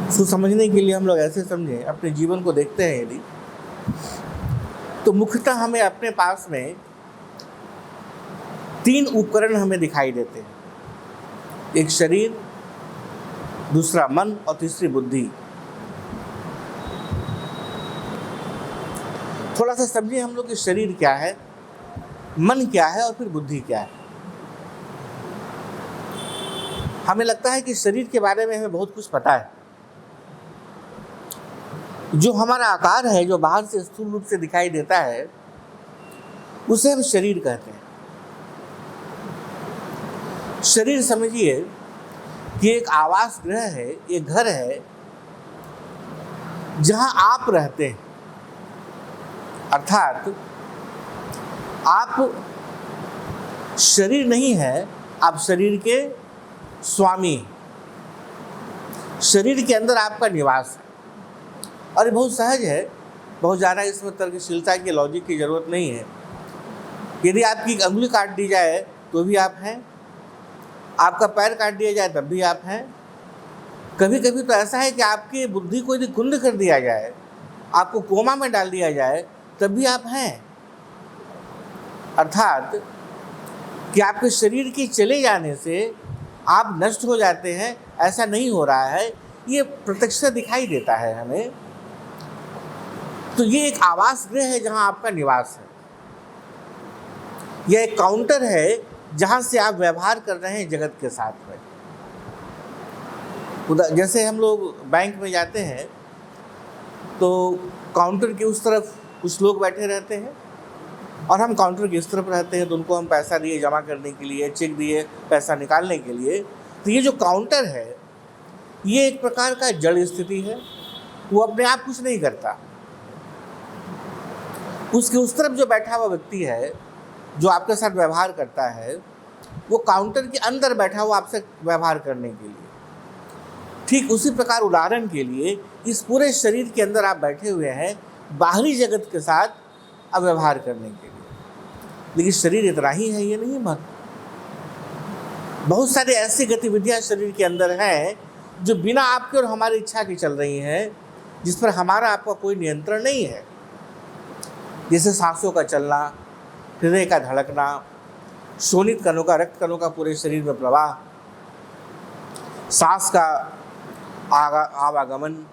उसको समझने के लिए हम लोग ऐसे समझें, अपने जीवन को देखते हैं यदि, तो मुख्यतः हमें अपने पास में 3 उपकरण हमें दिखाई देते हैं। एक शरीर, दूसरा मन और तीसरी बुद्धि। थोड़ा सा समझिए हम लोग कि शरीर क्या है, मन क्या है और फिर बुद्धि क्या है। हमें लगता है कि शरीर के बारे में हमें बहुत कुछ पता है। जो हमारा आकार है, जो बाहर से स्थूल रूप से दिखाई देता है, उसे हम शरीर कहते हैं। शरीर समझिए कि एक आवास गृह है, एक घर है जहां आप रहते हैं। अर्थात आप शरीर नहीं है, आप शरीर के स्वामी हैं। शरीर के अंदर आपका निवास है। और ये बहुत सहज है, बहुत ज़्यादा इसमें तर्कशीलता की, लॉजिक की ज़रूरत नहीं है। यदि आपकी एक अंगुली काट दी जाए तो भी आप हैं, आपका पैर काट दिया जाए तब भी आप हैं। कभी कभी तो ऐसा है कि आपकी बुद्धि को यदि कुंद कर दिया जाए, आपको कोमा में डाल दिया जाए, तब भी आप हैं। अर्थात कि आपके शरीर के चले जाने से आप नष्ट हो जाते हैं, ऐसा नहीं हो रहा है। ये प्रत्यक्ष दिखाई देता है हमें। तो ये एक आवास गृह है जहां आपका निवास है। यह एक काउंटर है जहां से आप व्यवहार कर रहे हैं जगत के साथ में। जैसे हम लोग बैंक में जाते हैं तो काउंटर के उस तरफ कुछ लोग बैठे रहते हैं और हम काउंटर के इस तरफ रहते हैं, तो उनको हम पैसा दिए जमा करने के लिए, चेक दिए पैसा निकालने के लिए। तो ये जो काउंटर है, ये एक प्रकार का जड़ स्थिति है। वो अपने आप कुछ नहीं करता। उसके उस तरफ जो बैठा हुआ व्यक्ति है, जो आपके साथ व्यवहार करता है, वो काउंटर के अंदर बैठा हुआ आपसे व्यवहार करने के लिए। ठीक उसी प्रकार उदाहरण के लिए इस पूरे शरीर के अंदर आप बैठे हुए हैं बाहरी जगत के साथ अब व्यवहार करने के लिए। लेकिन शरीर इतना ही है ये नहीं मत। बहुत सारी ऐसी गतिविधियां शरीर के अंदर हैं जो बिना आपके और हमारी इच्छा की चल रही हैं, जिस पर हमारा आपका कोई नियंत्रण नहीं है। जैसे सांसों का चलना, हृदय का धड़कना, शोणित कणों का, रक्त कणों का पूरे शरीर में प्रवाह, सांस का आवागमन,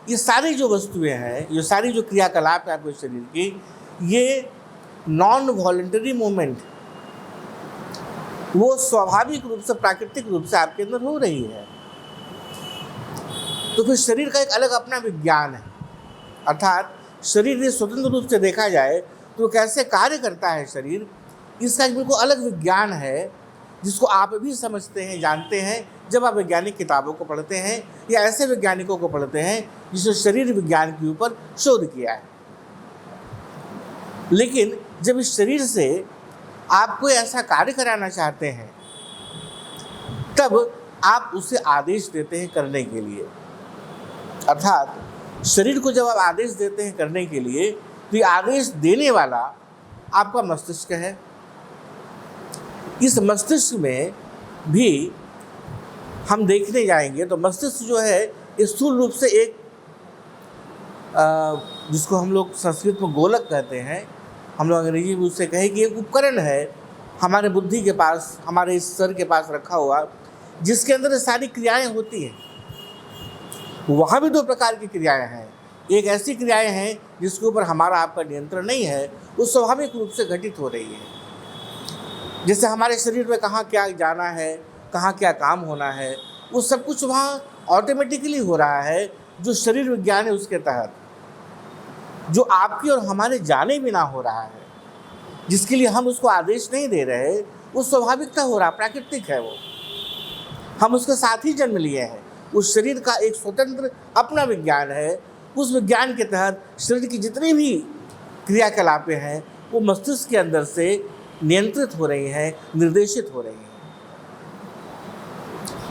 ये सारी जो वस्तुएं हैं, ये सारी जो क्रियाकलाप है आपके शरीर की, ये नॉन वॉलंटरी मूवमेंट, वो स्वाभाविक रूप से, प्राकृतिक रूप से आपके अंदर हो रही है। तो फिर शरीर का एक अलग अपना विज्ञान है। अर्थात शरीर ये स्वतंत्र रूप से देखा जाए तो कैसे कार्य करता है शरीर, इसका एक बिल्कुल अलग विज्ञान है, जिसको आप भी समझते हैं, जानते हैं जब आप वैज्ञानिक किताबों को पढ़ते हैं या ऐसे वैज्ञानिकों को पढ़ते हैं जिसने शरीर विज्ञान के ऊपर शोध किया है। लेकिन जब इस शरीर से आप कोई ऐसा कार्य कराना चाहते हैं, तब आप उसे आदेश देते हैं करने के लिए। अर्थात शरीर को जब आप आदेश देते हैं करने के लिए, तो ये आदेश देने वाला आपका मस्तिष्क है। इस मस्तिष्क में भी हम देखने जाएंगे तो मस्तिष्क जो है स्थूल रूप से एक जिसको हम लोग संस्कृत में गोलक कहते हैं, हम लोग अंग्रेजी में उससे कहें कि एक उपकरण है हमारे बुद्धि के पास, हमारे इस सर के पास रखा हुआ, जिसके अंदर सारी क्रियाएं होती हैं। वहाँ भी 2 प्रकार की क्रियाएं हैं। एक ऐसी क्रियाएं हैं जिसके ऊपर हमारा आपका नियंत्रण नहीं है, वो स्वाभाविक रूप से घटित हो रही है। जैसे हमारे शरीर में कहाँ क्या जाना है, कहाँ क्या काम होना है, वो सब कुछ वहाँ ऑटोमेटिकली हो रहा है, जो शरीर विज्ञान है उसके तहत, जो आपकी और हमारे जाने बिना हो रहा है, जिसके लिए हम उसको आदेश नहीं दे रहे, वो स्वाभाविकता हो रहा, प्राकृतिक है। वो हम उसके साथ ही जन्म लिए हैं। उस शरीर का एक स्वतंत्र अपना विज्ञान है। उस विज्ञान के तहत शरीर की जितनी भी क्रियाकलापें हैं, वो मस्तिष्क के अंदर से नियंत्रित हो रही हैं, निर्देशित हो रही हैं।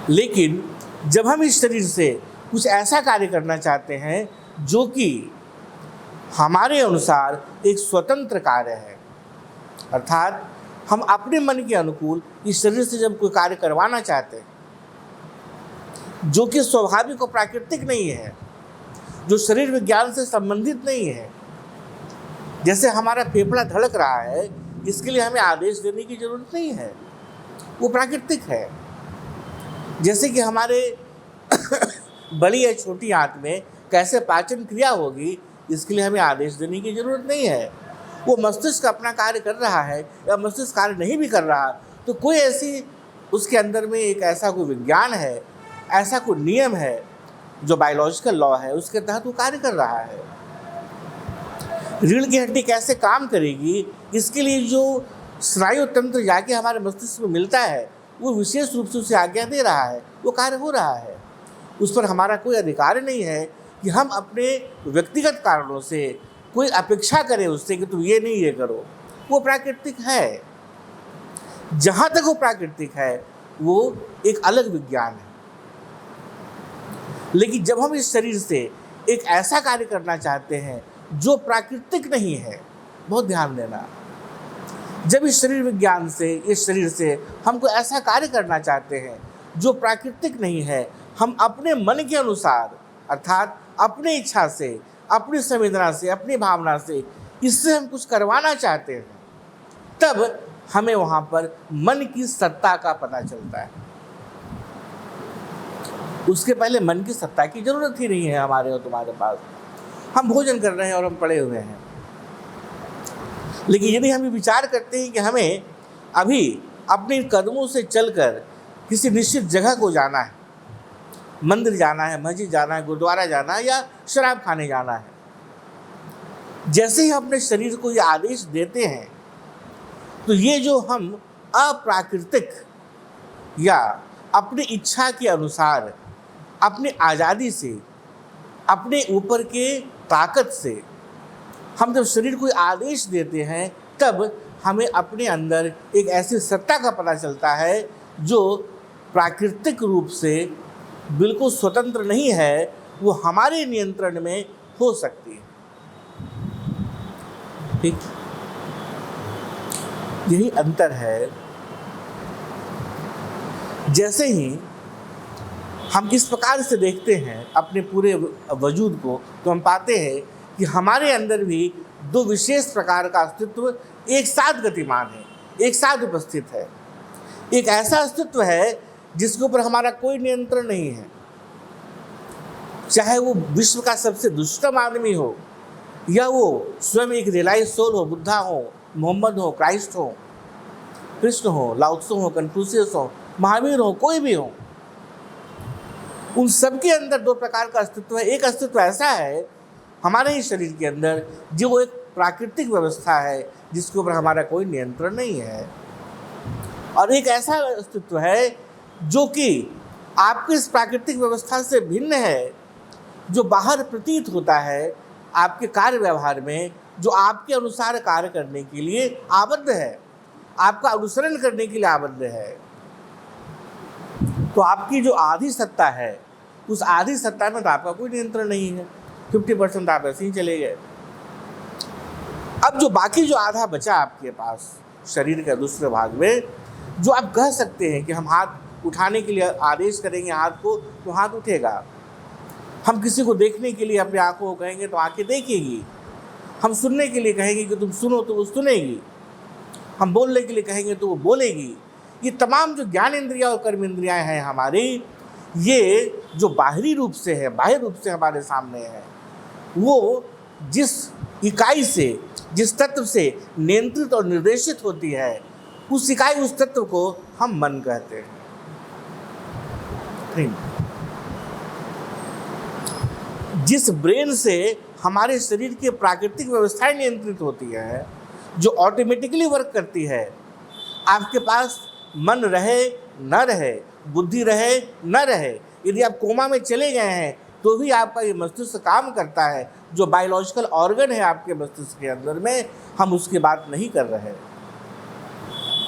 लेकिन जब हम इस शरीर से कुछ ऐसा कार्य करना चाहते हैं जो कि हमारे अनुसार एक स्वतंत्र कार्य है, अर्थात हम अपने मन के अनुकूल इस शरीर से जब कोई कार्य करवाना चाहते हैं, जो कि स्वाभाविक और प्राकृतिक नहीं है, जो शरीर विज्ञान से संबंधित नहीं है। जैसे हमारा फेफड़ा धड़क रहा है, इसके लिए हमें आदेश देने की जरूरत नहीं है, वो प्राकृतिक है। जैसे कि हमारे बड़ी या छोटी आंत में कैसे पाचन क्रिया होगी, इसके लिए हमें आदेश देने की जरूरत नहीं है। वो मस्तिष्क अपना कार्य कर रहा है या मस्तिष्क कार्य नहीं भी कर रहा, तो कोई ऐसी उसके अंदर में एक ऐसा कोई विज्ञान है, ऐसा कोई नियम है जो बायोलॉजिकल लॉ है, उसके तहत वो कार्य कर रहा है। रीढ़ की हड्डी कैसे काम करेगी, इसके लिए जो स्नायु तंत्र जाके हमारे मस्तिष्क में मिलता है, वो विशेष रूप से उसे आज्ञा दे रहा है, वो कार्य हो रहा है। उस पर हमारा कोई अधिकार नहीं है कि हम अपने व्यक्तिगत कारणों से कोई अपेक्षा करें उससे कि तुम ये नहीं ये करो। वो प्राकृतिक है। जहाँ तक वो प्राकृतिक है, वो एक अलग विज्ञान है। लेकिन जब हम इस शरीर से एक ऐसा कार्य करना चाहते हैं जो प्राकृतिक नहीं है, बहुत ध्यान देना, जब इस शरीर विज्ञान से, इस शरीर से हमको ऐसा कार्य करना चाहते हैं जो प्राकृतिक नहीं है, हम अपने मन के अनुसार अर्थात अपनी इच्छा से, अपनी संवेदना से, अपनी भावना से इससे हम कुछ करवाना चाहते हैं, तब हमें वहाँ पर मन की सत्ता का पता चलता है। उसके पहले मन की सत्ता की जरूरत ही नहीं है हमारे और तुम्हारे पास। हम भोजन कर रहे हैं और हम पड़े हुए हैं। लेकिन यदि हम विचार करते हैं कि हमें अभी अपने कदमों से चलकर किसी निश्चित जगह को जाना है, मंदिर जाना है, मस्जिद जाना है, गुरुद्वारा जाना है या शराब खाने जाना है, जैसे ही अपने शरीर को ये आदेश देते हैं, तो ये जो हम अप्राकृतिक या अपनी इच्छा के अनुसार, अपनी आज़ादी से, अपने ऊपर के ताकत से हम जब शरीर को आदेश देते हैं, तब हमें अपने अंदर एक ऐसी सत्ता का पता चलता है जो प्राकृतिक रूप से बिल्कुल स्वतंत्र नहीं है, वो हमारे नियंत्रण में हो सकती है। ठीक, यही अंतर है। जैसे ही हम इस प्रकार से देखते हैं अपने पूरे वजूद को, तो हम पाते हैं कि हमारे अंदर भी दो विशेष प्रकार का अस्तित्व एक साथ गतिमान है, एक साथ उपस्थित है। एक ऐसा अस्तित्व है जिसके ऊपर हमारा कोई नियंत्रण नहीं है, चाहे वो विश्व का सबसे दुष्टम आदमी हो या वो स्वयं एक रियलाइज सोल हो, बुद्धा हो, मोहम्मद हो, क्राइस्ट हो, कृष्ण हो, लाओ त्से हो, कन्फ्यूशियस हो, महावीर हो, कोई भी हो। उन सबके अंदर दो प्रकार का अस्तित्व है। एक अस्तित्व ऐसा है हमारे ही शरीर के अंदर जो एक प्राकृतिक व्यवस्था है जिसके ऊपर हमारा कोई नियंत्रण नहीं है, और एक ऐसा अस्तित्व है जो कि आपकी इस प्राकृतिक व्यवस्था से भिन्न है, जो बाहर प्रतीत होता है आपके कार्य व्यवहार में, जो आपके अनुसार कार्य करने के लिए आबद्ध है, आपका अनुसरण करने के लिए आबद्ध है। तो आपकी जो आधी सत्ता है, उस आधी सत्ता में तो आपका कोई नियंत्रण नहीं है, 50% आप ऐसे ही चले गए। अब जो बाकी जो आधा बचा आपके पास शरीर के दूसरे भाग में, जो आप कह सकते हैं कि हम हाथ उठाने के लिए आदेश करेंगे हाथ को, तो हाथ उठेगा। हम किसी को देखने के लिए अपनी आंखों को कहेंगे तो आंखें देखेगी। हम सुनने के लिए कहेंगे कि तुम सुनो तो वो सुनेगी। हम बोलने के लिए कहेंगे तो वो बोलेगी। ये तमाम जो ज्ञान इंद्रियां और कर्म इंद्रियां हैं हमारी, ये जो बाहरी रूप से है, बाह्य रूप से हमारे सामने है, वो जिस इकाई से, जिस तत्व से नियंत्रित और निर्देशित होती है, उस इकाई, उस तत्व को हम मन कहते हैं। जिस ब्रेन से हमारे शरीर की प्राकृतिक व्यवस्थाएं नियंत्रित होती है, जो ऑटोमेटिकली वर्क करती है, आपके पास मन रहे न रहे, बुद्धि रहे न रहे, यदि आप कोमा में चले गए हैं तो भी आपका ये मस्तिष्क काम करता है। जो बायोलॉजिकल ऑर्गन है आपके मस्तिष्क के अंदर में, हम उसकी बात नहीं कर रहे।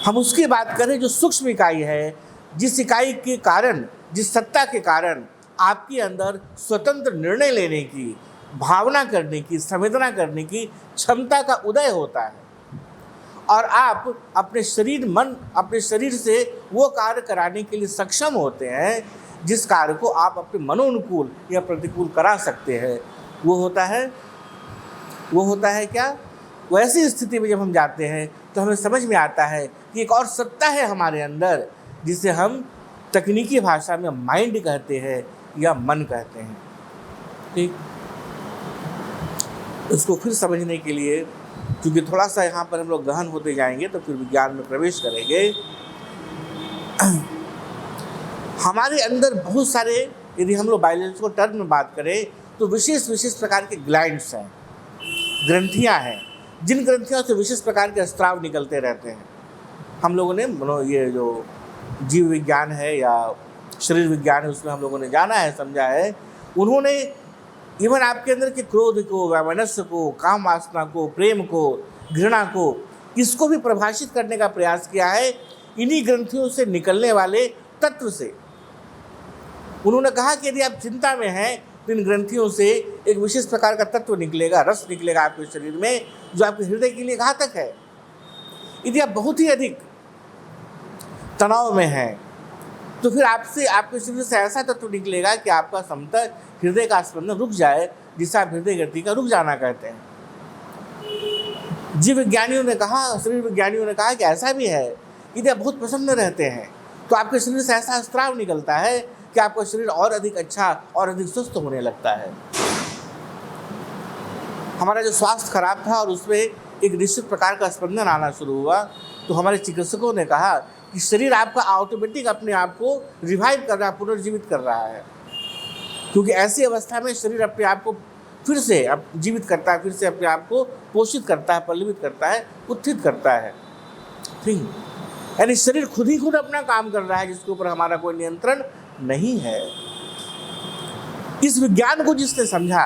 हम उसकी बात करें जो सूक्ष्म इकाई है, जिस इकाई के कारण, जिस सत्ता के कारण आपके अंदर स्वतंत्र निर्णय लेने की, भावना करने की, संवेदना करने की क्षमता का उदय होता है, और आप अपने शरीर, मन, अपने शरीर से वो कार्य कराने के लिए सक्षम होते हैं जिस कार्य को आप अपने मनोनुकूल या प्रतिकूल करा सकते हैं, वो होता है क्या? वैसी स्थिति में जब हम जाते हैं तो हमें समझ में आता है कि एक और सत्ता है हमारे अंदर, जिसे हम तकनीकी भाषा में माइंड कहते हैं या मन कहते हैं। ठीक, इसको फिर समझने के लिए, क्योंकि थोड़ा सा यहाँ पर हम लोग गहन होते जाएंगे तो फिर विज्ञान में प्रवेश करेंगे। हमारे अंदर बहुत सारे, यदि हम लोग बायोलॉजिकल टर्म में बात करें तो विशेष प्रकार के ग्लैंड्स हैं, ग्रंथियाँ हैं, जिन ग्रंथियों से विशेष प्रकार के स्राव निकलते रहते हैं। हम लोगों ने ये जो जीव विज्ञान है या शरीर विज्ञान है उसमें हम लोगों ने जाना है, समझा है। उन्होंने इवन आपके अंदर के क्रोध को, वैमनस्य को, काम वासना को, प्रेम को, घृणा को, इसको भी परिभाषित करने का प्रयास किया है इन्हीं ग्रंथियों से निकलने वाले तत्व से। उन्होंने कहा कि यदि आप चिंता में हैं तो इन ग्रंथियों से एक विशेष प्रकार का तत्व निकलेगा, रस निकलेगा आपके शरीर में, जो आपके हृदय के लिए घातक है। यदि आप बहुत ही अधिक तनाव में हैं तो फिर आपके शरीर से ऐसा तत्व निकलेगा कि आपका समतल हृदय का स्पंदन रुक जाए, जिसे आप हृदय गति का रुक जाना कहते हैं। जीव विज्ञानियों ने कहा, शरीर विज्ञानियों ने कहा कि ऐसा भी है, यदि आप बहुत प्रसन्न रहते हैं तो आपके शरीर से ऐसा स्राव निकलता है कि आपका शरीर और अधिक अच्छा और अधिक स्वस्थ होने लगता है। हमारा जो स्वास्थ्य खराब था और उसमें एक निश्चित प्रकार का स्पंदन आना शुरू हुआ, तो हमारे चिकित्सकों ने कहा कि शरीर आपका ऑटोमेटिक अपने आप को रिवाइव कर रहा है, पुनर्जीवित कर रहा है, क्योंकि ऐसी अवस्था में शरीर अपने आप को फिर से जीवित करता है, फिर से अपने आप को पोषित करता है, पल्लवित करता है, उत्थित करता है। ठीक, यानी शरीर खुद ही खुद अपना काम कर रहा है, जिसके ऊपर हमारा कोई नियंत्रण नहीं है। इस विज्ञान को जिसने समझा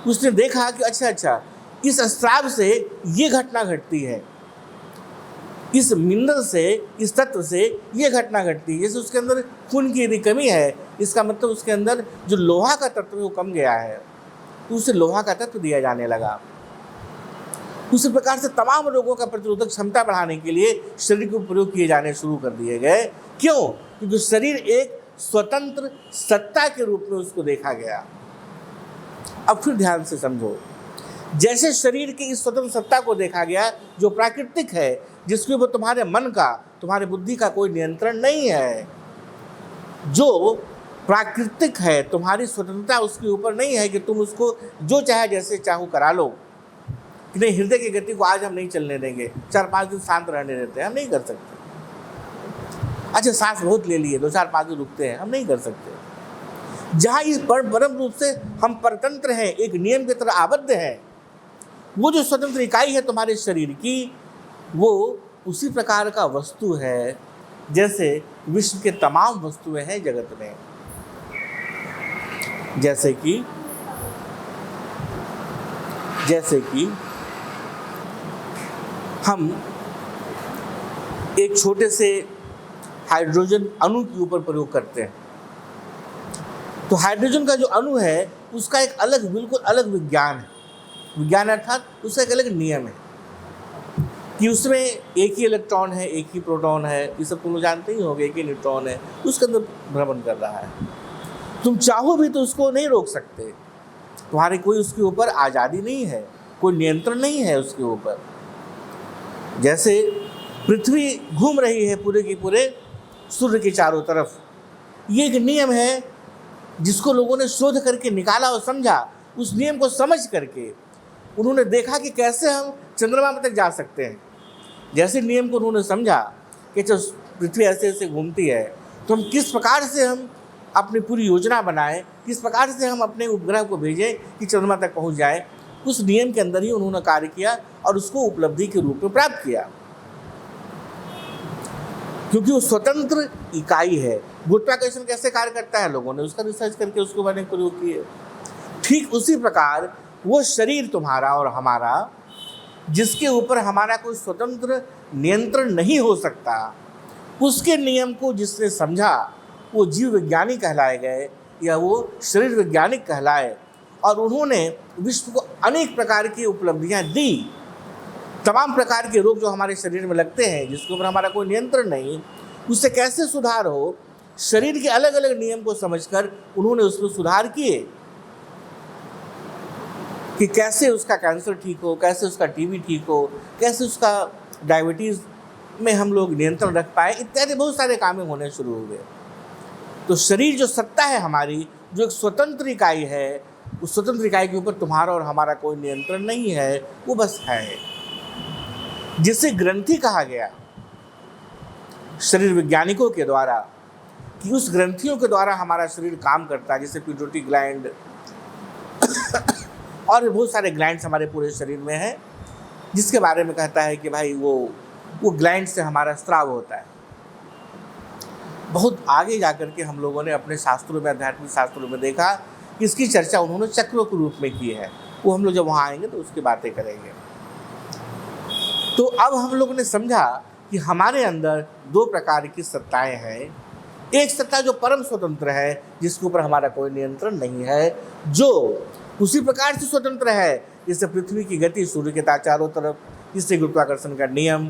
उसने देखा कि अच्छा इस स्राव से ये घटना घटती है, इस मिनरल से, इस तत्व से ये घटना घटती है। जैसे उसके अंदर खून की यदि कमी है, इसका मतलब उसके अंदर जो लोहा का तत्व है वो कम गया है, तो उसे लोहा का तत्व दिया जाने लगा। उसी प्रकार से तमाम रोगों का प्रतिरोधक क्षमता बढ़ाने के लिए शरीर को प्रयोग किए जाने शुरू कर दिए गए। क्यों? क्योंकि शरीर एक स्वतंत्र सत्ता के रूप में उसको देखा गया। अब फिर ध्यान से समझो, जैसे शरीर की इस स्वतंत्र सत्ता को देखा गया जो प्राकृतिक है, जिसके ऊपर तुम्हारे मन का, तुम्हारे बुद्धि का कोई नियंत्रण नहीं है, जो प्राकृतिक है, तुम्हारी स्वतंत्रता उसके ऊपर नहीं है कि तुम उसको जो चाहे जैसे चाहो करा लो, कि नहीं हृदय की गति को आज हम नहीं चलने देंगे, 4-5 दिन शांत रहने देते हैं, हम नहीं कर सकते। अच्छा, सांस बहुत ले लिए, 2-4-5 दिन रुकते हैं, हम नहीं कर सकते। जहाँ इस परम रूप से हम परतंत्र हैं, एक नियम की तरह आबद्ध हैं, वो जो स्वतंत्र इकाई है तुम्हारे शरीर की, वो उसी प्रकार का वस्तु है जैसे विश्व के तमाम वस्तुएं हैं जगत में। जैसे कि हम एक छोटे से हाइड्रोजन अणु के ऊपर प्रयोग करते हैं, तो हाइड्रोजन का जो अणु है उसका एक अलग, बिल्कुल अलग विज्ञान है। विज्ञान अर्थात उसका एक अलग नियम है कि उसमें एक ही इलेक्ट्रॉन है, एक ही प्रोटॉन है, ये सब तुम लोग जानते ही होंगे, एक ही न्यूट्रॉन है, उसके अंदर भ्रमण कर रहा है। तुम चाहो भी तो उसको नहीं रोक सकते, तुम्हारे कोई उसके ऊपर आज़ादी नहीं है, कोई नियंत्रण नहीं है उसके ऊपर। जैसे पृथ्वी घूम रही है पूरे की पूरे सूर्य के चारों तरफ, ये एक नियम है जिसको लोगों ने शोध करके निकाला और समझा। उस नियम को समझ करके उन्होंने देखा कि कैसे हम चंद्रमा तक जा सकते हैं। जैसे नियम को उन्होंने समझा कि जब पृथ्वी ऐसे ऐसे घूमती है तो हम किस प्रकार से हम अपनी पूरी योजना बनाएं, किस प्रकार से हम अपने उपग्रह को भेजें कि चंद्रमा तक पहुंच जाए, उस नियम के अंदर ही उन्होंने कार्य किया और उसको उपलब्धि के रूप में प्राप्त किया, क्योंकि वो स्वतंत्र इकाई है। गुरुत्वाकर्षण कैसे कार्य करता है, लोगों ने उसका रिसर्च करके उसको मैंने प्रयोग किए। ठीक उसी प्रकार वो शरीर तुम्हारा और हमारा, जिसके ऊपर हमारा कोई स्वतंत्र नियंत्रण नहीं हो सकता, उसके नियम को जिसने समझा वो जीव विज्ञानी कहलाए गए या वो शरीर वैज्ञानिक कहलाए, और उन्होंने विश्व को अनेक प्रकार की उपलब्धियां दी। तमाम प्रकार के रोग जो हमारे शरीर में लगते हैं, जिसके ऊपर हमारा कोई नियंत्रण नहीं, उससे कैसे सुधार हो, शरीर के अलग अलग नियम को समझकर उन्होंने उसमें सुधार किए कि कैसे उसका कैंसर ठीक हो, कैसे उसका टीबी ठीक हो, कैसे उसका डायबिटीज़ में हम लोग नियंत्रण रख पाए, इत्यादि बहुत सारे काम होने शुरू हो गए। तो शरीर जो सत्ता है हमारी, जो एक स्वतंत्र इकाई है, उस स्वतंत्र इकाई के ऊपर तुम्हारा और हमारा कोई नियंत्रण नहीं है, वो बस है। जिसे ग्रंथि कहा गया शरीर वैज्ञानिकों के द्वारा, कि उस ग्रंथियों के द्वारा हमारा शरीर काम करता है, जैसे पिट्यूटरी ग्लैंड और बहुत सारे ग्लैंड्स हमारे पूरे शरीर में हैं, जिसके बारे में कहता है कि भाई वो ग्लैंड से हमारा स्राव होता है। बहुत आगे जाकर के हम लोगों ने अपने शास्त्रों में, आध्यात्मिक शास्त्रों में देखा कि इसकी चर्चा उन्होंने चक्रों के रूप में की है। वो हम लोग जब वहाँ आएंगे तो उसकी बातें करेंगे। तो अब हम लोगों ने समझा कि हमारे अंदर दो प्रकार की सत्ताएं हैं। एक सत्ता जो परम स्वतंत्र है, जिसके ऊपर हमारा कोई नियंत्रण नहीं है, जो उसी प्रकार से स्वतंत्र है जैसे पृथ्वी की गति, सूर्य के चारों तरफ, जिससे गुरुत्वाकर्षण का नियम,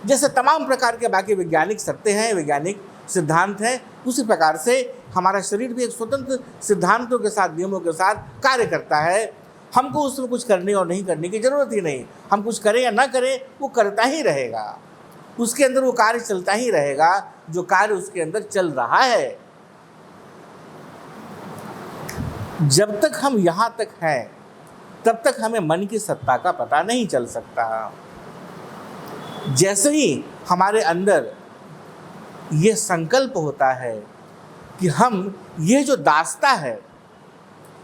जैसे तमाम प्रकार के बाकी वैज्ञानिक सत्य हैं, वैज्ञानिक सिद्धांत हैं, उसी प्रकार से हमारा शरीर भी एक स्वतंत्र सिद्धांतों के साथ, नियमों के साथ कार्य करता है। हमको उसमें कुछ करने और नहीं करने की जरूरत ही नहीं। हम कुछ करें या ना करें, वो करता ही रहेगा। उसके अंदर वो कार्य चलता ही रहेगा जो कार्य उसके अंदर चल रहा है। जब तक हम यहाँ तक हैं, तब तक हमें मन की सत्ता का पता नहीं चल सकता। जैसे ही हमारे अंदर ये संकल्प होता है कि हम ये जो दास्ता है,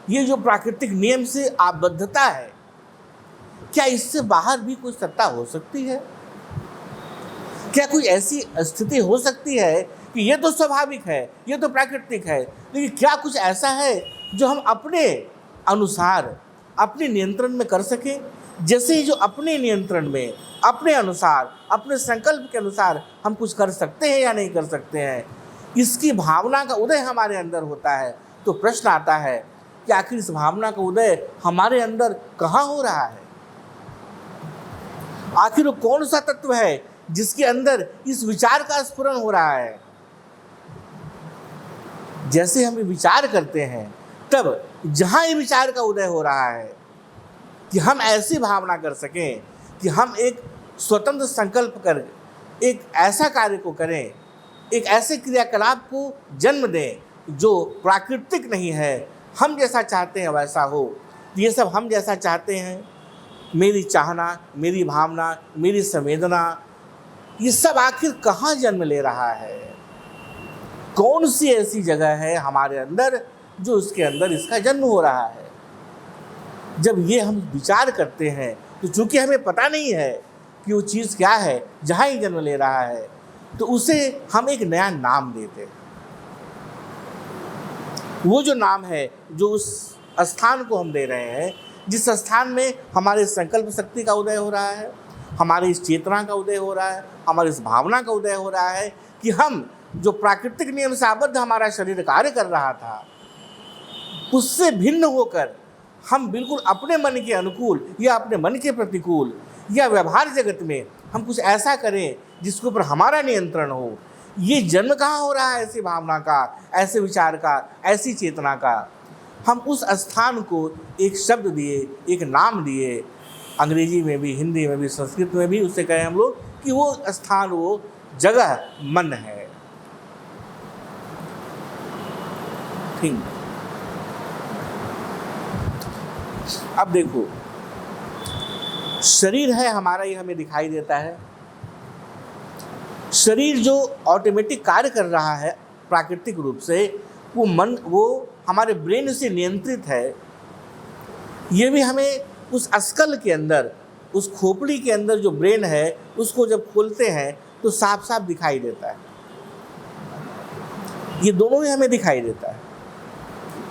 ये जो प्राकृतिक नियम से आबद्धता है, क्या इससे बाहर भी कोई सत्ता हो सकती है? क्या कोई ऐसी स्थिति हो सकती है कि ये तो स्वाभाविक है, ये तो प्राकृतिक है, लेकिन क्या कुछ ऐसा है जो हम अपने अनुसार, अपने नियंत्रण में कर सकें? जैसे ही जो अपने नियंत्रण में, अपने अनुसार, अपने संकल्प के अनुसार हम कुछ कर सकते हैं या नहीं कर सकते हैं, इसकी भावना का उदय हमारे अंदर होता है। तो प्रश्न आता है कि आखिर इस भावना का उदय हमारे अंदर कहाँ हो रहा है? आखिर वो कौन सा तत्व है जिसके अंदर इस विचार का स्फुरण हो रहा है? जैसे हम विचार करते हैं, तब जहां ये विचार का उदय हो रहा है कि हम ऐसी भावना कर सकें कि हम एक स्वतंत्र संकल्प कर एक ऐसा कार्य को करें, एक ऐसे क्रियाकलाप को जन्म दें जो प्राकृतिक नहीं है, हम जैसा चाहते हैं वैसा हो। ये सब हम जैसा चाहते हैं, मेरी चाहना, मेरी भावना, मेरी संवेदना, ये सब आखिर कहाँ जन्म ले रहा है? कौन सी ऐसी जगह है हमारे अंदर जो उसके अंदर इसका जन्म हो रहा है? जब ये हम विचार करते हैं तो चूंकि हमें पता नहीं है कि वो चीज़ क्या है जहाँ ही जन्म ले रहा है, तो उसे हम एक नया नाम देते हैं। वो जो नाम है, जो उस स्थान को हम दे रहे हैं, जिस स्थान में हमारे संकल्प शक्ति का उदय हो रहा है, हमारी इस चेतना का उदय हो रहा है, हमारी इस भावना का उदय हो रहा है कि हम जो प्राकृतिक नियम से आबद्ध हमारा शरीर कार्य कर रहा था, उससे भिन्न होकर हम बिल्कुल अपने मन के अनुकूल या अपने मन के प्रतिकूल या व्यवहार जगत में हम कुछ ऐसा करें जिसके ऊपर हमारा नियंत्रण हो। ये जन्म कहाँ हो रहा है ऐसी भावना का, ऐसे विचार का, ऐसी चेतना का? हम उस स्थान को एक शब्द दिए, एक नाम दिए, अंग्रेजी में भी, हिंदी में भी, संस्कृत में भी उससे कहें हम लोग कि वो स्थान, वो जगह मन है। ठीक। अब देखो, शरीर है हमारा, ये हमें दिखाई देता है। शरीर जो ऑटोमेटिक कार्य कर रहा है प्राकृतिक रूप से, वो मन, वो हमारे ब्रेन से नियंत्रित है। ये भी हमें उस अस्कल के अंदर, उस खोपड़ी के अंदर जो ब्रेन है, उसको जब खोलते हैं तो साफ साफ दिखाई देता है। ये दोनों ही हमें दिखाई देता है,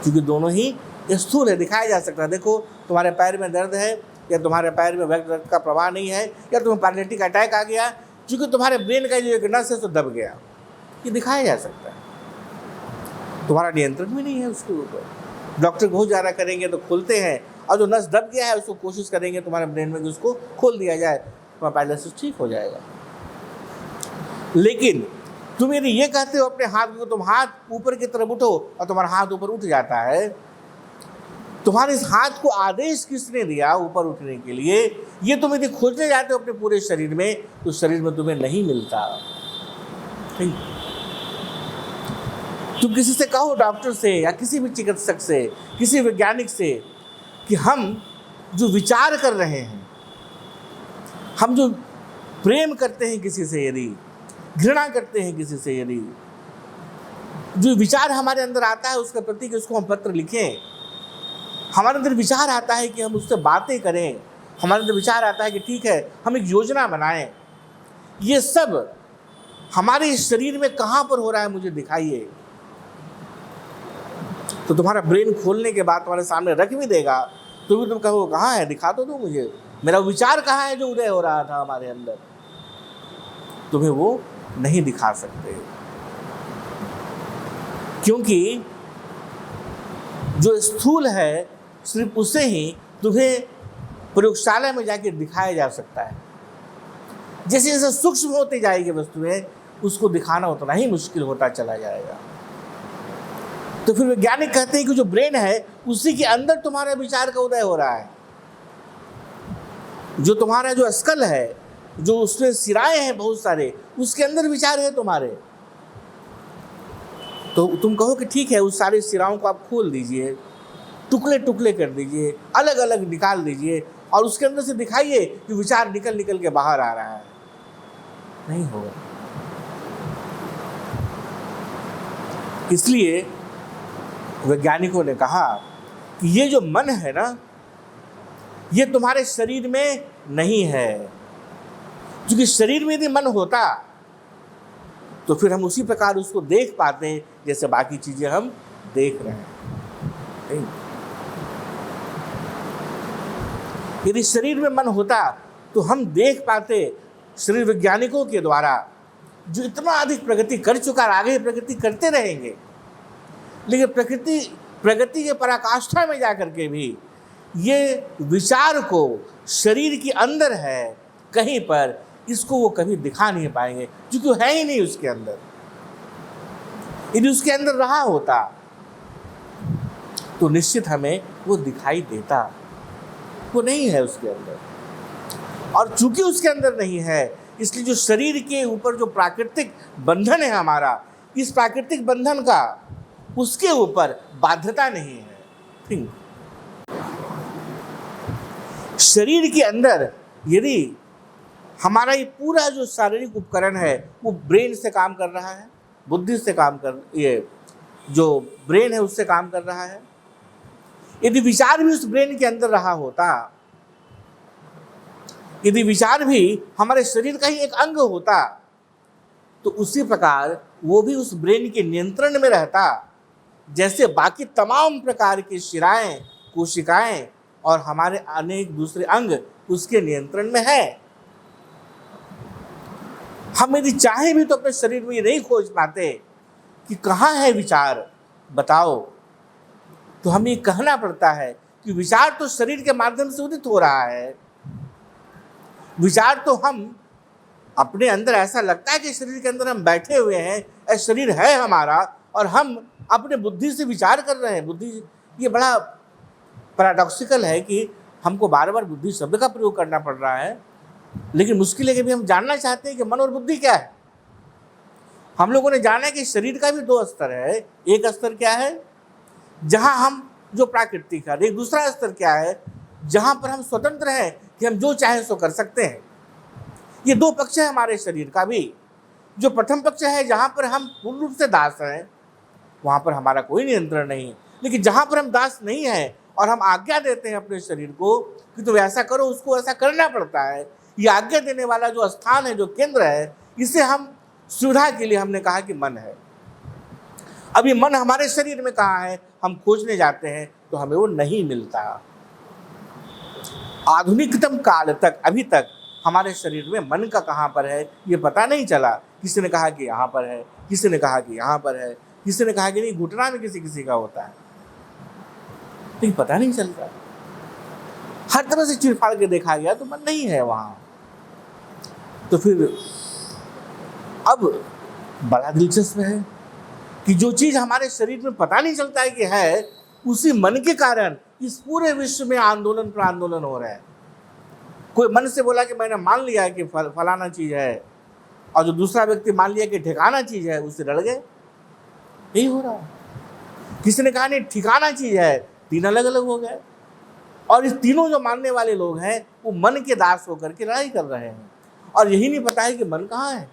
क्योंकि दोनों ही स्थूल है, दिखाया जा सकता है। देखो, तुम्हारे पैर में दर्द है या तुम्हारे पैर में दर्द का प्रवाह नहीं है, या तुम्हें पैरालिटिक अटैक आ गया, क्योंकि तुम्हारे ब्रेन का जो एक नस है तो दब गया, ये दिखाया जा सकता है। तुम्हारा नियंत्रण भी नहीं है उसके ऊपर। डॉक्टर बहुत ज़्यादा करेंगे तो खोलते हैं, और जो नस दब गया है उसको कोशिश करेंगे तुम्हारे ब्रेन में कि उसको खोल दिया जाए, तुम्हारा पैरालिसिस ठीक हो जाएगा। लेकिन तुम यदि ये कहते हो अपने हाथ को, तुम हाथ ऊपर की तरफ उठो और तुम्हारा हाथ ऊपर उठ जाता है, तुम्हारे इस हाथ को आदेश किसने दिया ऊपर उठने के लिए? ये तुम यदि खोजने जाते हो अपने पूरे शरीर में, तो शरीर में तुम्हें नहीं मिलता। तुम किसी से कहो, डॉक्टर से या किसी भी चिकित्सक से, किसी वैज्ञानिक से, कि हम जो विचार कर रहे हैं, हम जो प्रेम करते हैं किसी से, यदि घृणा करते हैं किसी से, यदि जो विचार हमारे अंदर आता है उसके प्रति उसको हम पत्र लिखें, हमारे अंदर विचार आता है कि हम उससे बातें करें, हमारे अंदर विचार आता है कि ठीक है हम एक योजना बनाएं, ये सब हमारे इस शरीर में कहाँ पर हो रहा है मुझे दिखाइए। तो तुम्हारा ब्रेन खोलने के बाद तुम्हारे सामने रख भी देगा, तो भी तुम कहो कहाँ है, दिखा तो दो मुझे, मेरा विचार कहाँ है जो उदय हो रहा था हमारे अंदर। तुम्हें वो नहीं दिखा सकते, क्योंकि जो स्थूल है सिर्फ उसे ही तुम्हें प्रयोगशाला में जाके दिखाया जा सकता है। जैसे जैसे सूक्ष्म होती जाएगी वस्तुएं, उसको दिखाना उतना ही मुश्किल होता चला जाएगा। तो फिर वैज्ञानिक कहते हैं कि जो ब्रेन है उसी के अंदर तुम्हारे विचार का उदय हो रहा है। जो तुम्हारा जो स्कल है, जो उसमें सिराएं हैं बहुत सारे, उसके अंदर विचार है तुम्हारे। तो तुम कहो कि ठीक है, उस सारे सिराओं को आप खोल दीजिए, टुकड़े टुकड़े कर दीजिए, अलग अलग निकाल दीजिए और उसके अंदर से दिखाइए कि विचार निकल निकल के बाहर आ रहा है। नहीं होगा। इसलिए वैज्ञानिकों ने कहा कि ये जो मन है ना, ये तुम्हारे शरीर में नहीं है, क्योंकि शरीर में यदि मन होता तो फिर हम उसी प्रकार उसको देख पाते जैसे बाकी चीजें हम देख रहे हैं। यदि शरीर में मन होता तो हम देख पाते, शरीर वैज्ञानिकों के द्वारा जो इतना अधिक प्रगति कर चुका है, आगे प्रगति करते रहेंगे, लेकिन प्रगति के पराकाष्ठा में जाकर के भी ये विचार को शरीर के अंदर है कहीं पर, इसको वो कभी दिखा नहीं पाएंगे, क्योंकि वो है ही नहीं उसके अंदर। यदि उसके अंदर रहा होता तो निश्चित हमें वो दिखाई देता। वो नहीं है उसके अंदर, और चूंकि उसके अंदर नहीं है, इसलिए जो शरीर के ऊपर जो प्राकृतिक बंधन है हमारा, इस प्राकृतिक बंधन का उसके ऊपर बाध्यता नहीं है। ठीक, शरीर के अंदर यदि हमारा ये पूरा जो शारीरिक उपकरण है वो ब्रेन से काम कर रहा है, बुद्धि से काम कर, ये जो ब्रेन है उससे काम कर रहा है, यदि विचार भी उस ब्रेन के अंदर रहा होता, यदि विचार भी हमारे शरीर का ही एक अंग होता, तो उसी प्रकार वो भी उस ब्रेन के नियंत्रण में रहता, जैसे बाकी तमाम प्रकार की शिराएं, कोशिकाएं और हमारे अनेक दूसरे अंग उसके नियंत्रण में है। हम यदि चाहे भी तो अपने शरीर में ये नहीं खोज पाते कि कहाँ है विचार, बताओ, तो हमें कहना पड़ता है कि विचार तो शरीर के माध्यम से उदित हो रहा है। विचार तो हम अपने अंदर, ऐसा लगता है कि शरीर के अंदर हम बैठे हुए हैं, शरीर है हमारा और हम अपने बुद्धि से विचार कर रहे हैं। बुद्धि, ये बड़ा पैराडॉक्सिकल है कि हमको बार बार बुद्धि शब्द का प्रयोग करना पड़ रहा है, लेकिन मुश्किल है कि भी हम जानना चाहते हैं कि मन और बुद्धि क्या है। हम लोगों ने जाना है कि शरीर का भी दो स्तर है। एक स्तर क्या है जहां हम जो प्राकृतिक है, एक दूसरा स्तर क्या है जहां पर हम स्वतंत्र हैं कि हम जो चाहें सो कर सकते हैं। ये दो पक्ष है हमारे शरीर का भी। जो प्रथम पक्ष है जहां पर हम पूर्ण रूप से दास हैं, वहां पर हमारा कोई नियंत्रण नहीं है। लेकिन जहां पर हम दास नहीं है और हम आज्ञा देते हैं अपने शरीर को कि तुम ऐसा करो, उसको ऐसा करना पड़ता है, ये आज्ञा देने वाला जो स्थान है, जो केंद्र है, इसे हम सुविधा के लिए हमने कहा कि मन है। अब ये मन हमारे शरीर में कहाँ है, हम खोजने जाते हैं तो हमें वो नहीं मिलता। आधुनिकतम काल तक, अभी तक हमारे शरीर में मन का कहाँ पर है ये पता नहीं चला। किसी ने कहा कि यहाँ पर है, किसी ने कहा कि यहाँ पर है, किसी ने कहा कि नहीं घुटना में किसी किसी का होता है, लेकिन पता नहीं चलता। हर तरह से चिरफाड़ के देखा गया तो मन नहीं है वहाँ। तो फिर अब बड़ा दिलचस्प है कि जो चीज हमारे शरीर में पता नहीं चलता है कि है, उसी मन के कारण इस पूरे विश्व में आंदोलन पर आंदोलन हो रहा है। कोई मन से बोला कि मैंने मान लिया है कि फलाना चीज है, और जो दूसरा व्यक्ति मान लिया कि ठिकाना चीज है, उससे लड़ गए। यही हो रहा है। किसी ने कहा नहीं ठिकाना चीज है, तीन अलग अलग हो गए। और इस तीनों जो मानने वाले लोग हैं वो मन के दास होकर के लड़ाई कर रहे हैं, और यही नहीं पता है कि मन कहाँ है।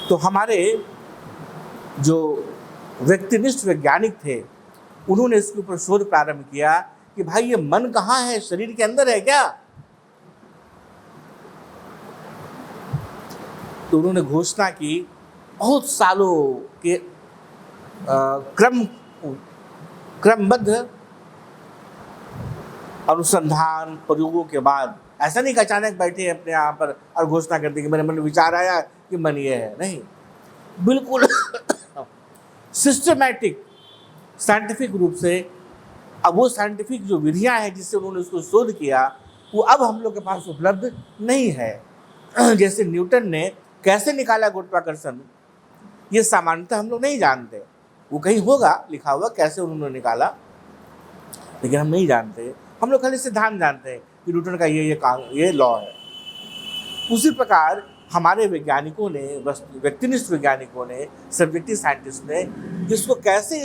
तो हमारे जो व्यक्तिनिष्ठ वैज्ञानिक थे, उन्होंने इसके ऊपर शोध प्रारंभ किया कि भाई ये मन कहाँ है, शरीर के अंदर है क्या? तो उन्होंने घोषणा की, बहुत सालों के क्रमबद्ध अनुसंधान प्रयोगों के बाद, ऐसा नहीं कि अचानक बैठे अपने यहाँ पर और घोषणा कर दी कि मेरे मन में विचार आया कि मन ये है, नहीं, बिल्कुल सिस्टमैटिक साइंटिफिक रूप से। अब वो साइंटिफिक जो विधियां हैं जिससे उन्होंने उसको शोध किया, वो अब हम लोग के पास उपलब्ध नहीं है। जैसे न्यूटन ने कैसे निकाला गुरुत्वाकर्षण, ये सामान्यतः हम लोग नहीं जानते। वो कहीं होगा लिखा हुआ कैसे उन्होंने निकाला, लेकिन हम नहीं जानते। हम लोग खाली सिद्धांत जानते हैं कि न्यूटन का ये लॉ है। उसी प्रकार हमारे वैज्ञानिकों ने, व्यक्तिनिष्ठ वैज्ञानिकों ने, सब्जेक्टिव साइंटिस्ट ने, इसको कैसे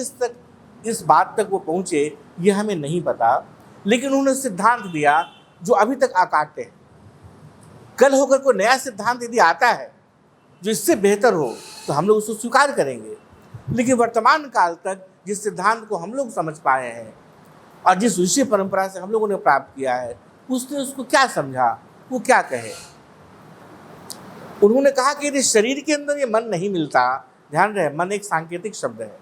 इस बात तक वो पहुँचे ये हमें नहीं पता, लेकिन उन्होंने सिद्धांत दिया जो अभी तक अकाट्य है। कल होकर कोई नया सिद्धांत यदि आता है जो इससे बेहतर हो तो हम लोग उसको स्वीकार करेंगे, लेकिन वर्तमान काल तक जिस सिद्धांत को हम लोग समझ पाए हैं और जिस ऋषि परंपरा से हम लोगों ने प्राप्त किया है, उसने उसको क्या समझा, वो क्या कहे। उन्होंने कहा कि यदि शरीर के अंदर ये मन नहीं मिलता, ध्यान रहे मन एक सांकेतिक शब्द है।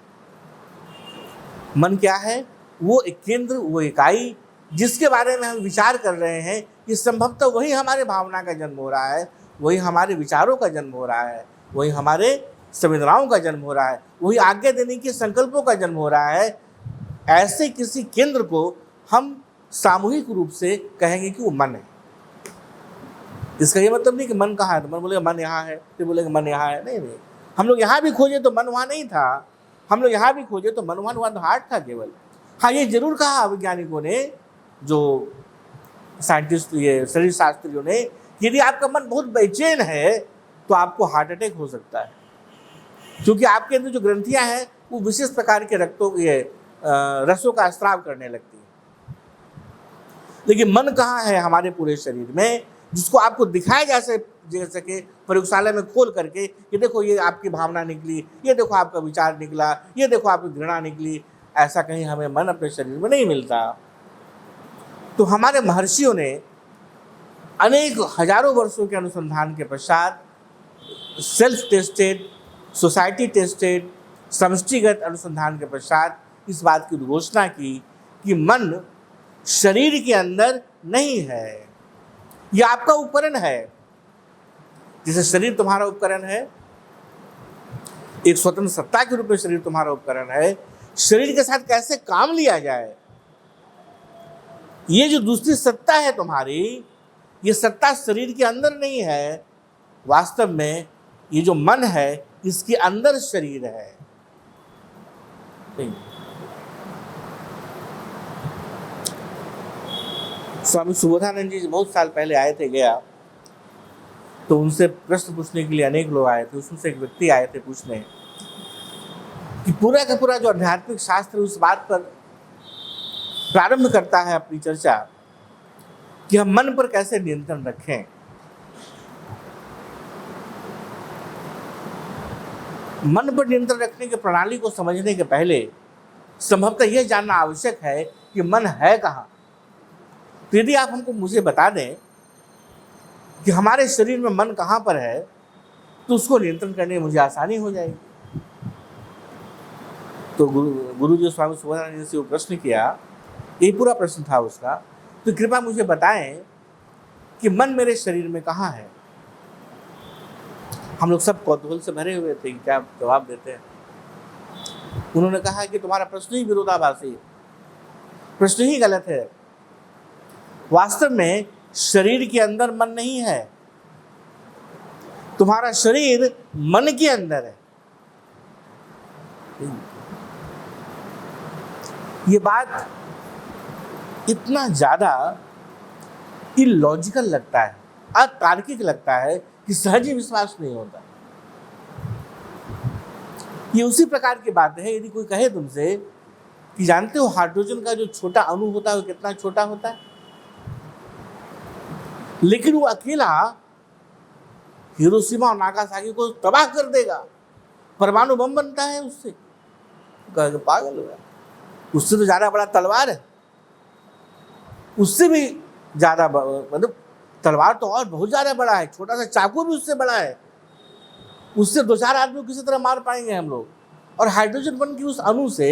मन क्या है? वो एक केंद्र, वो इकाई जिसके बारे में हम विचार कर रहे हैं, ये संभवतः वही हमारे भावना का जन्म हो रहा है, वही हमारे विचारों का जन्म हो रहा है, वही हमारे संवेदनाओं का जन्म हो रहा है, वही आज्ञा देने के संकल्पों का जन्म हो रहा है। ऐसे किसी केंद्र को हम सामूहिक रूप से कहेंगे कि वो मन है। इसका ये मतलब नहीं कि मन कहाँ है, तो मन बोलेगा मन यहाँ है, फिर बोलेगा मन यहाँ है। नहीं, हम लोग यहाँ भी खोजे तो मन वहाँ नहीं था, हम लोग यहाँ भी खोजे तो मन वहाँ तो हार्ट था केवल। हाँ, ये जरूर कहा वैज्ञानिकों ने, जो साइंटिस्ट, ये शरीर शास्त्रियों ने, यदि आपका मन बहुत बेचैन है तो आपको हार्ट अटैक हो सकता है, क्योंकि आपके अंदर जो ग्रंथियां हैं वो विशेष प्रकार के रसों का स्राव करने लगती है। लेकिन मन कहाँ है हमारे पूरे शरीर में, जिसको आपको दिखाया जा सके प्रयोगशाला में खोल करके कि देखो ये आपकी भावना निकली, ये देखो आपका विचार निकला, ये देखो आपकी घृणा निकली। ऐसा कहीं हमें मन अपने शरीर में नहीं मिलता। तो हमारे महर्षियों ने अनेक हजारों वर्षों के अनुसंधान के पश्चात सेल्फ टेस्टेड, सोसाइटी टेस्टेड, समष्टिगत अनुसंधान के पश्चात इस बात की घोषणा की कि मन शरीर के अंदर नहीं है, यह आपका उपकरण है। जैसे शरीर तुम्हारा उपकरण है, एक स्वतंत्र सत्ता के रूप में शरीर तुम्हारा उपकरण है, शरीर के साथ कैसे काम लिया जाए, ये जो दूसरी सत्ता है तुम्हारी, ये सत्ता शरीर के अंदर नहीं है। वास्तव में ये जो मन है इसके अंदर शरीर है। स्वामी सुबोधानंद जी बहुत साल पहले आए थे गया, तो उनसे प्रश्न पूछने के लिए अनेक लोग आए थे। उसमें से एक व्यक्ति आए थे पूछने कि पूरा का पूरा जो आध्यात्मिक शास्त्र उस बात पर प्रारंभ करता है अपनी चर्चा कि हम मन पर कैसे नियंत्रण रखें। मन पर नियंत्रण रखने की प्रणाली को समझने के पहले संभवतः यह जानना आवश्यक है कि मन है कहाँ। तो यदि आप मुझे बता दें कि हमारे शरीर में मन कहाँ पर है, तो उसको नियंत्रण करने में मुझे आसानी हो जाएगी। तो गुरु जी स्वामी सुबोधानंद जी से वो प्रश्न किया, यही पूरा प्रश्न था उसका, तो कृपया मुझे बताएं कि मन मेरे शरीर में कहाँ है। हम लोग सब कौतूहल से भरे हुए थे कि क्या जवाब देते हैं। उन्होंने कहा कि तुम्हारा प्रश्न ही विरोधाभासी है, प्रश्न ही गलत है। वास्तव में शरीर के अंदर मन नहीं है, तुम्हारा शरीर मन के अंदर है। ये बात इतना ज्यादा इलॉजिकल लगता है, अतार्किक लगता है कि सहज ही विश्वास नहीं होता। ये उसी प्रकार की बात है, यदि कोई कहे तुमसे कि जानते हो हाइड्रोजन का जो छोटा अणु होता है वो कितना छोटा होता है, लेकिन वो अकेला हिरोशिमा और नागासाकी को तबाह कर देगा, परमाणु बम बनता है उससे। पागल हुआ, उससे तो ज्यादा बड़ा तलवार है, उससे भी ज्यादा, मतलब तलवार तो और बहुत ज्यादा बड़ा है, छोटा सा चाकू भी उससे बड़ा है, उससे 2-4 आदमी किसी तरह मार पाएंगे हम लोग। और हाइड्रोजन बम की उस अणु से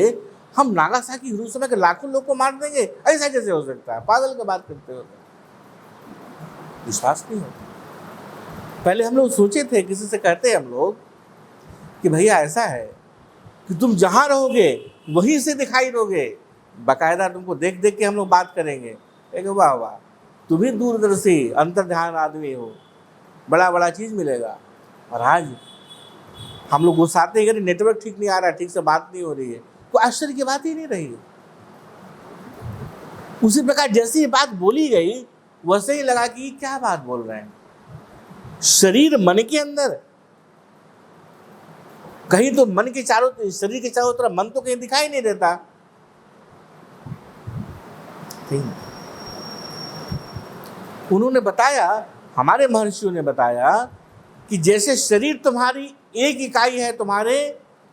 हम नागासाकी हिरोशिमा के लाखों लोग को मार देंगे, ऐसा कैसे हो सकता है? पागल की बात करते हो, विश्वास नहीं होता। पहले हम लोग सोचे थे, किसी से कहते हैं हम लोग कि भैया ऐसा है कि तुम जहां रहोगे वहीं से दिखाई दोगे, बाकायदा तुमको देख देख के हम लोग बात करेंगे। वाह वाह, तुम ही दूरदर्शी अंतर्ध्यान आदमी हो, बड़ा बड़ा चीज मिलेगा। और आज हम लोग गुस्साते हैं कि नेटवर्क ठीक नहीं आ रहा है, ठीक से बात नहीं हो रही है, कोई आश्चर्य की बात ही नहीं रही है। उसी प्रकार जैसी ये बात बोली गई वैसे ही लगा कि क्या बात बोल रहे हैं, शरीर मन के अंदर, कहीं तो मन के चारों, शरीर के चारों तरफ, मन तो कहीं दिखाई नहीं देता। उन्होंने बताया, हमारे महर्षियों ने बताया कि जैसे शरीर तुम्हारी एक इकाई है तुम्हारे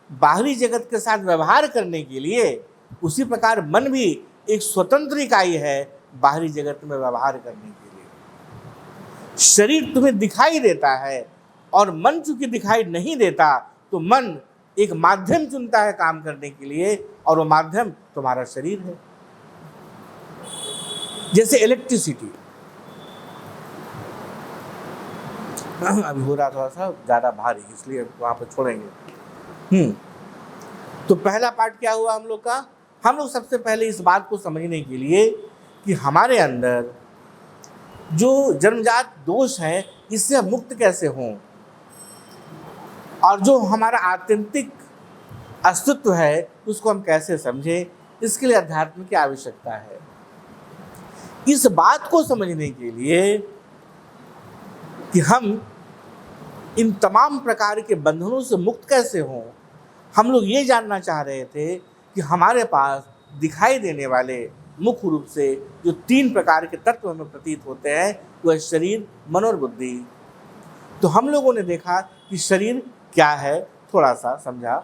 बाहरी जगत के साथ व्यवहार करने के लिए, उसी प्रकार मन भी एक स्वतंत्र इकाई है बाहरी जगत में व्यवहार करने के लिए। शरीर तुम्हें दिखाई देता है और मन चूंकि दिखाई नहीं देता तो मन एक माध्यम चुनता है काम करने के लिए, और वो माध्यम तुम्हारा शरीर है। जैसे इलेक्ट्रिसिटी, अभी हो रहा थोड़ा सा ज्यादा भारी, इसलिए वहां पर छोड़ेंगे। तो पहला पार्ट क्या हुआ हम लोग का? हम लोग सबसे पहले इस बात को समझने के लिए कि हमारे अंदर जो जन्मजात दोष है इससे हम मुक्त कैसे हों, और जो हमारा आत्यंतिक अस्तित्व है उसको हम कैसे समझें, इसके लिए अध्यात्म की आवश्यकता है। इस बात को समझने के लिए कि हम इन तमाम प्रकार के बंधनों से मुक्त कैसे हों, हम लोग ये जानना चाह रहे थे कि हमारे पास दिखाई देने वाले मुख्य रूप से जो 3 प्रकार के तत्व हमें प्रतीत होते हैं, वह शरीर, मन और बुद्धि। तो हम लोगों ने देखा कि शरीर क्या है, थोड़ा सा समझा।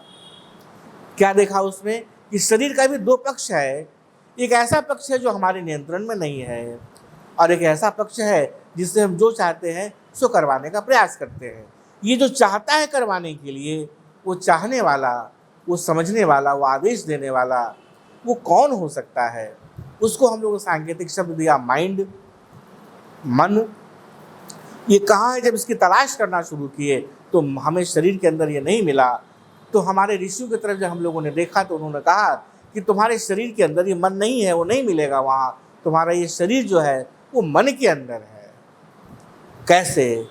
क्या देखा उसमें कि शरीर का भी 2 पक्ष है। एक ऐसा पक्ष है जो हमारे नियंत्रण में नहीं है, और एक ऐसा पक्ष है जिससे हम जो चाहते हैं सो करवाने का प्रयास करते हैं। ये जो चाहता है करवाने के लिए, वो चाहने वाला, वो समझने वाला, वो आदेश देने वाला, वो कौन हो सकता है? उसको हम लोगों ने सांकेतिक शब्द दिया माइंड, मन। ये कहाँ है? जब इसकी तलाश करना शुरू किए तो हमें शरीर के अंदर ये नहीं मिला। तो हमारे ऋषियों की तरफ जब हम लोगों ने देखा तो उन्होंने कहा कि तुम्हारे शरीर के अंदर ये मन नहीं है, वो नहीं मिलेगा वहाँ, तुम्हारा ये शरीर जो है वो मन के अंदर है। कैसे,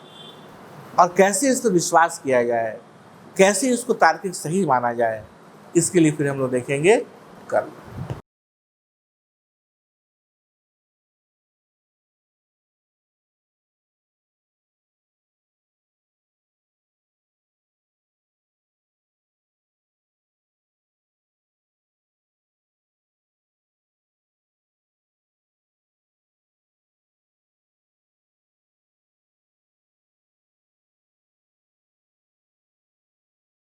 और कैसे इस पर विश्वास किया जाए, कैसे इसको तार्किक सही माना जाए, इसके लिए फिर हम लोग देखेंगे कल।